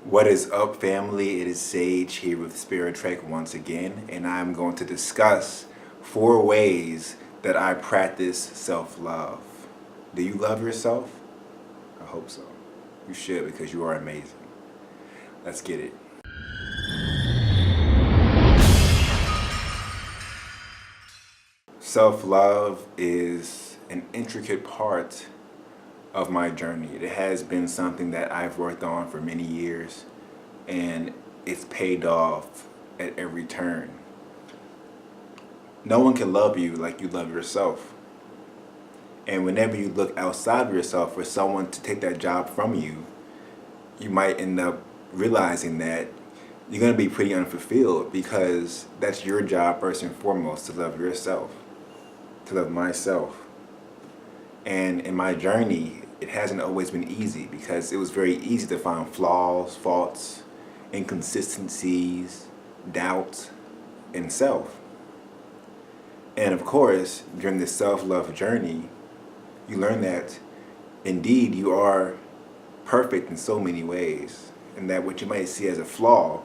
What is up, family? It is Sage here with Spirit Trek once again, and I'm going to discuss 4 ways that I practice self-love. Do you love yourself? I hope so. You should, because you are amazing. Let's get it. Self-love is an intricate part of my journey. It has been something that I've worked on for many years, and it's paid off at every turn. No one can love you like you love yourself. And whenever you look outside of yourself for someone to take that job from you, you might end up realizing that you're going to be pretty unfulfilled, because that's your job first and foremost, to love yourself, to love myself. And in my journey, it hasn't always been easy, because it was very easy to find flaws, faults, inconsistencies, doubt in self. And of course, during this self-love journey, you learn that indeed you are perfect in so many ways, and that what you might see as a flaw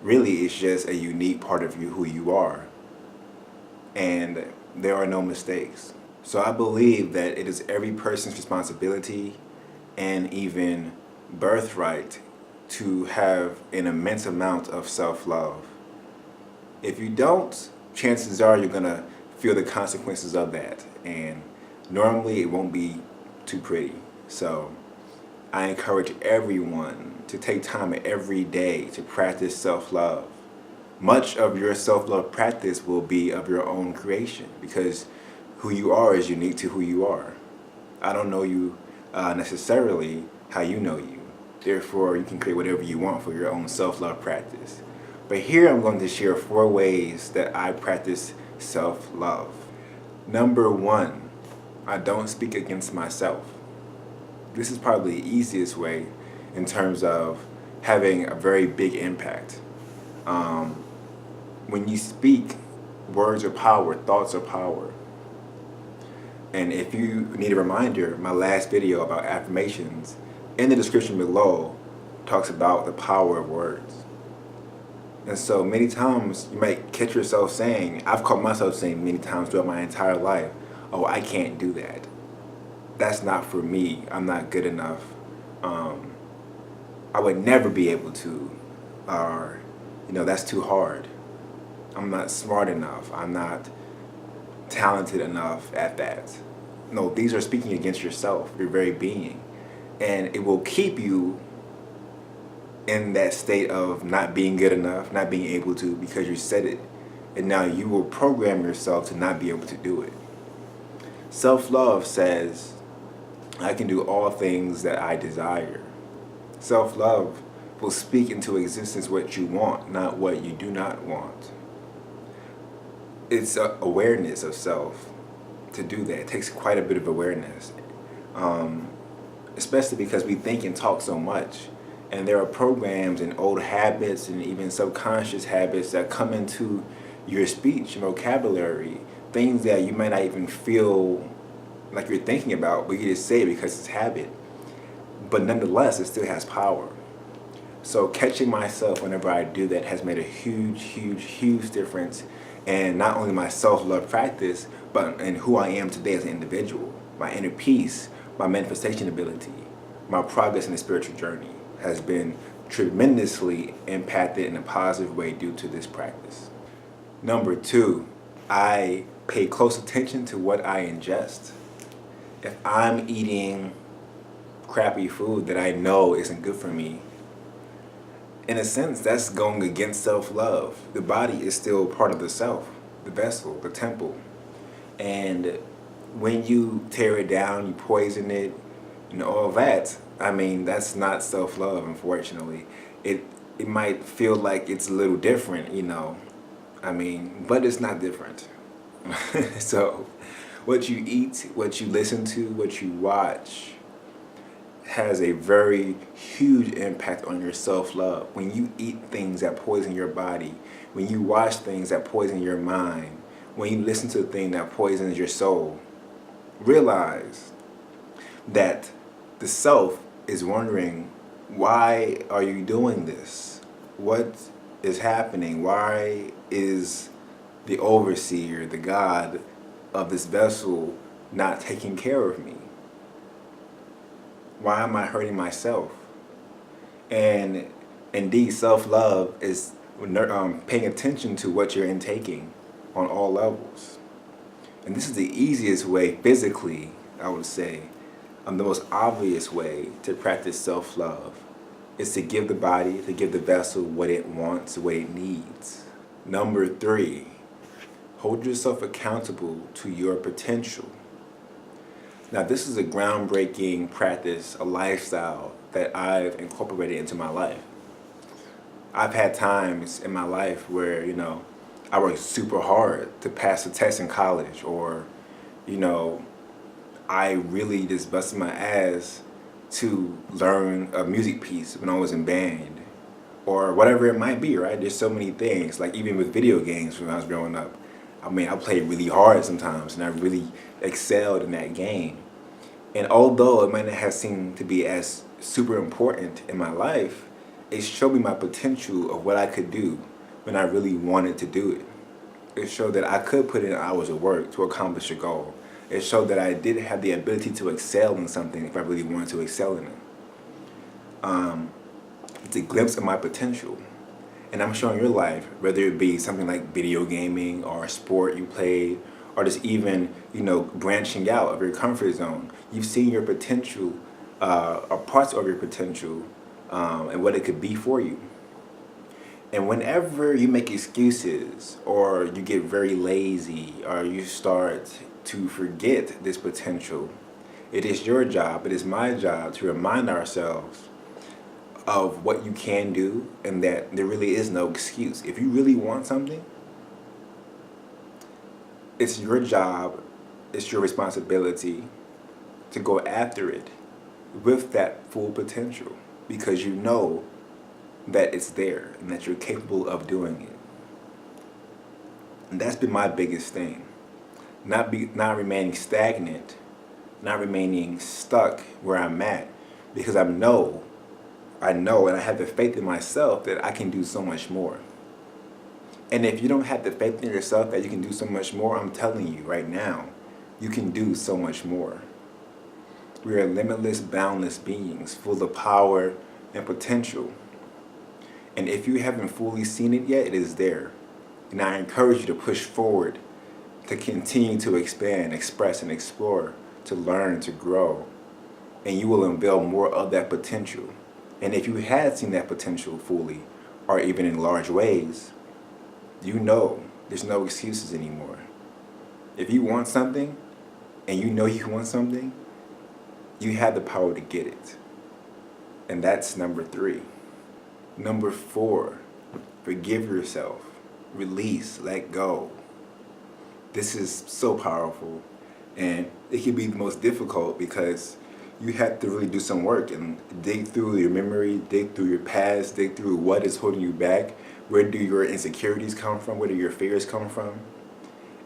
really is just a unique part of you, who you are. And there are no mistakes. So I believe that it is every person's responsibility and even birthright to have an immense amount of self-love. If you don't, chances are you're going to feel the consequences of that. And normally it won't be too pretty. So I encourage everyone to take time every day to practice self-love. Much of your self-love practice will be of your own creation, because who you are is unique to who you are. I don't know you necessarily how you know you. Therefore, you can create whatever you want for your own self-love practice. But here I'm going to share 4 ways that I practice self-love. Number 1, I don't speak against myself. This is probably the easiest way in terms of having a very big impact. When you speak, words are power, thoughts are power. And if you need a reminder, my last video about affirmations in the description below talks about the power of words. And so many times you might catch yourself saying, I've caught myself saying many times throughout my entire life, oh, I can't do that. That's not for me. I'm not good enough. I would never be able to. Or, that's too hard. I'm not smart enough. I'm not talented enough at that. No, these are speaking against yourself, your very being. And it will keep you in that state of not being good enough, not being able to, because you said it. And now you will program yourself to not be able to do it. Self-love says, I can do all things that I desire. Self-love will speak into existence what you want, not what you do not want. It's awareness of self to do that. It takes quite a bit of awareness, especially because we think and talk so much. And there are programs and old habits and even subconscious habits that come into your speech and vocabulary, things that you might not even feel like you're thinking about, but you just say it because it's habit. But nonetheless, it still has power. So catching myself whenever I do that has made a huge, huge, huge difference. And not only my self-love practice, but in who I am today as an individual. My inner peace, my manifestation ability, my progress in the spiritual journey has been tremendously impacted in a positive way due to this practice. Number 2, I pay close attention to what I ingest. If I'm eating crappy food that I know isn't good for me, in a sense, that's going against self-love. The body is still part of the self, the vessel, the temple. And when you tear it down, you poison it, all that, that's not self-love, unfortunately. It might feel like it's a little different, but it's not different. So what you eat, what you listen to, what you watch has a very huge impact on your self-love. When you eat things that poison your body, when you watch things that poison your mind, when you listen to a thing that poisons your soul, realize that the self is wondering Why are you doing this? What is happening? Why is the overseer, the God of this vessel, not taking care of me? Why am I hurting myself? And indeed, self-love is paying attention to what you're intaking on all levels. And this is the easiest way physically, I would say, the most obvious way to practice self-love is to give the body, to give the vessel what it wants, what it needs. Number 3, hold yourself accountable to your potential. Now, this is a groundbreaking practice, a lifestyle that I've incorporated into my life. I've had times in my life where, I worked super hard to pass a test in college, or, I really just busted my ass to learn a music piece when I was in band, or whatever it might be, right? There's so many things, like even with video games when I was growing up. I mean, I played really hard sometimes, and I really excelled in that game. And although it might not have seemed to be as super important in my life, it showed me my potential of what I could do when I really wanted to do it. It showed that I could put in hours of work to accomplish a goal. It showed that I did have the ability to excel in something if I really wanted to excel in it. It's a glimpse of my potential. And I'm showing your life, whether it be something like video gaming or a sport you played, or just even, branching out of your comfort zone. You've seen your potential, or parts of your potential, and what it could be for you. And whenever you make excuses, or you get very lazy, or you start to forget this potential, it is your job, it is my job to remind ourselves of what you can do, and that there really is no excuse. If you really want something, it's your job, it's your responsibility to go after it with that full potential, because you know that it's there and that you're capable of doing it. And that's been my biggest thing. Not remaining stagnant, not remaining stuck where I'm at, because I know and I have the faith in myself that I can do so much more. And if you don't have the faith in yourself that you can do so much more, I'm telling you right now, you can do so much more. We are limitless, boundless beings, full of power and potential. And if you haven't fully seen it yet, it is there. And I encourage you to push forward, to continue to expand, express, and explore, to learn, to grow. And you will unveil more of that potential. And if you had seen that potential fully, or even in large ways, you know there's no excuses anymore. If you want something, and you know you want something, you have the power to get it. And that's number 3. Number 4, forgive yourself. Release, let go. This is so powerful, and it can be the most difficult because you have to really do some work and dig through your memory, dig through your past, dig through what is holding you back. Where do your insecurities come from? Where do your fears come from?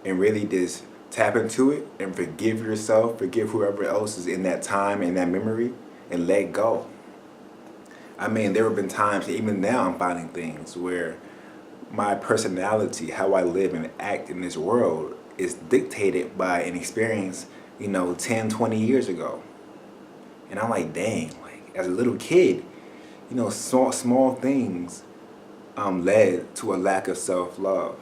And really just tap into it and forgive yourself, forgive whoever else is in that time, in that memory, and let go. I mean, there have been times, even now I'm finding things where my personality, how I live and act in this world, is dictated by an experience, 10, 20 years ago. And I'm like, dang, like as a little kid, small things led to a lack of self-love.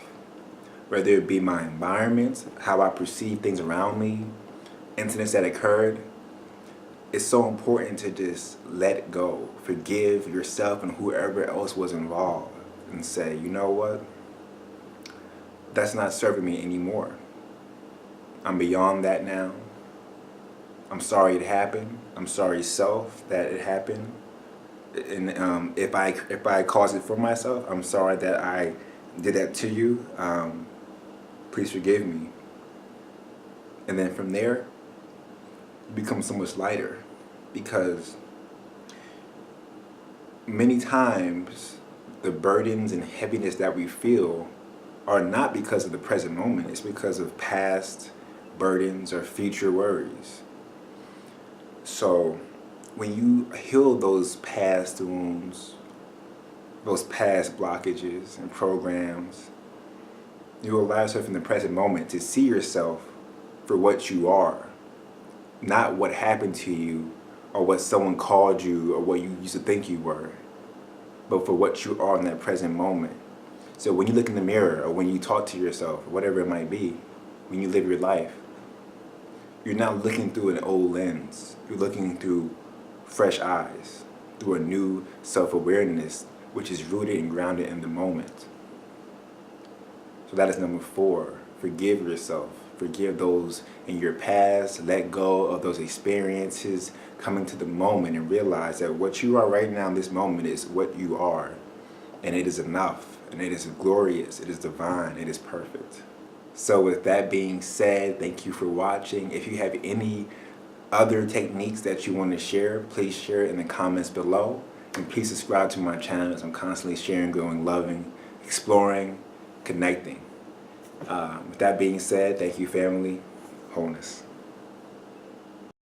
Whether it be my environment, how I perceive things around me, incidents that occurred, it's so important to just let go, forgive yourself and whoever else was involved, and say, you know what? That's not serving me anymore. I'm beyond that now. I'm sorry it happened. I'm sorry, self, that it happened. And if I caused it for myself, I'm sorry that I did that to you. Please forgive me. And then from there, it becomes so much lighter, because many times the burdens and heaviness that we feel are not because of the present moment. It's because of past burdens or future worries. So when you heal those past wounds, those past blockages and programs, you allow yourself in the present moment to see yourself for what you are, not what happened to you or what someone called you or what you used to think you were, but for what you are in that present moment. So when you look in the mirror or when you talk to yourself, whatever it might be, when you live your life, you're not looking through an old lens. You're looking through fresh eyes, through a new self-awareness, which is rooted and grounded in the moment. So that is number 4. Forgive yourself. Forgive those in your past. Let go of those experiences. Come into the moment and realize that what you are right now in this moment is what you are. And it is enough. And it is glorious. It is divine. It is perfect. So with that being said, thank you for watching. If you have any other techniques that you want to share, please share it in the comments below. And please subscribe to my channel as I'm constantly sharing, growing, loving, exploring, connecting. With that being said, thank you, family. Wholeness.